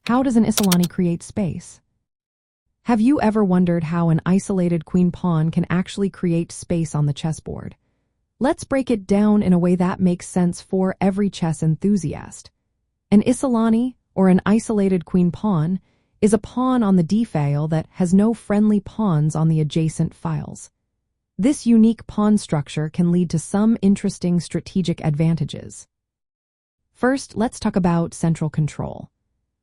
How does an Isolani create space? Have you ever wondered how an isolated queen pawn can actually create space on the chessboard? Let's break it down in a way that makes sense for every chess enthusiast. An Isolani, or an isolated queen pawn, is a pawn on the d-file that has no friendly pawns on the adjacent files. This unique pawn structure can lead to some interesting strategic advantages. First, let's talk about central control.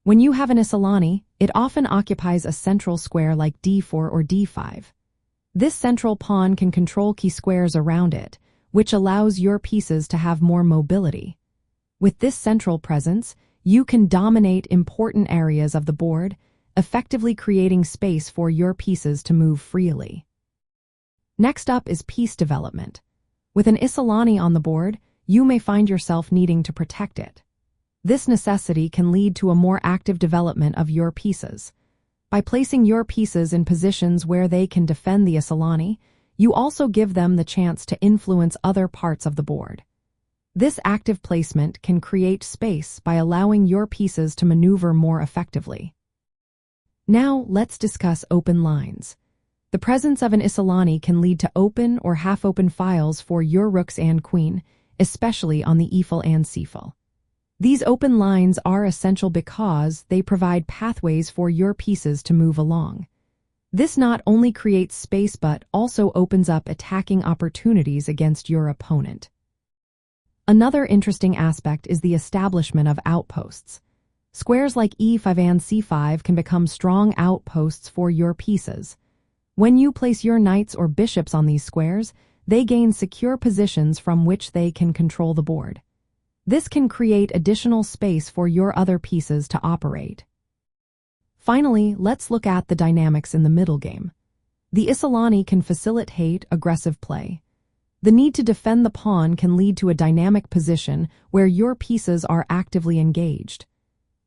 When you have an Isolani, it often occupies a central square like d4 or d5. This central pawn can control key squares around it, which allows your pieces to have more mobility. With this central presence, you can dominate important areas of the board, effectively creating space for your pieces to move freely. Next up is piece development. With an Isolani on the board, you may find yourself needing to protect it. This necessity can lead to a more active development of your pieces. By placing your pieces in positions where they can defend the Isolani, you also give them the chance to influence other parts of the board. This active placement can create space by allowing your pieces to maneuver more effectively. Now, let's discuss open lines. The presence of an Isolani can lead to open or half-open files for your rooks and queen, especially on the e-file and c-file. These open lines are essential because they provide pathways for your pieces to move along. This not only creates space but also opens up attacking opportunities against your opponent. Another interesting aspect is the establishment of outposts. Squares like e5 and c5 can become strong outposts for your pieces. When you place your knights or bishops on these squares, they gain secure positions from which they can control the board. This can create additional space for your other pieces to operate. Finally, let's look at the dynamics in the middle game. The Isolani can facilitate aggressive play. The need to defend the pawn can lead to a dynamic position where your pieces are actively engaged.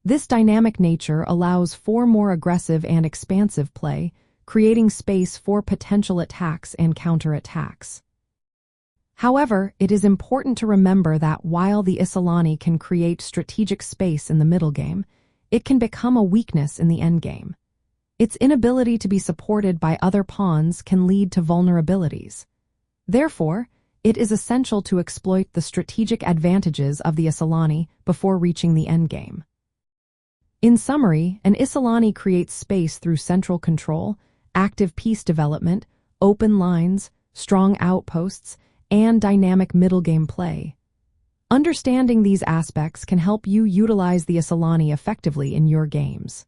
This dynamic nature allows for more aggressive and expansive play, creating space for potential attacks and counterattacks. However, it is important to remember that while the Isolani can create strategic space in the middle game, it can become a weakness in the endgame. Its inability to be supported by other pawns can lead to vulnerabilities. Therefore, it is essential to exploit the strategic advantages of the Isolani before reaching the endgame. In summary, an Isolani creates space through central control, active piece development, open lines, strong outposts, and dynamic middle game play. Understanding these aspects can help you utilize the Isolani effectively in your games.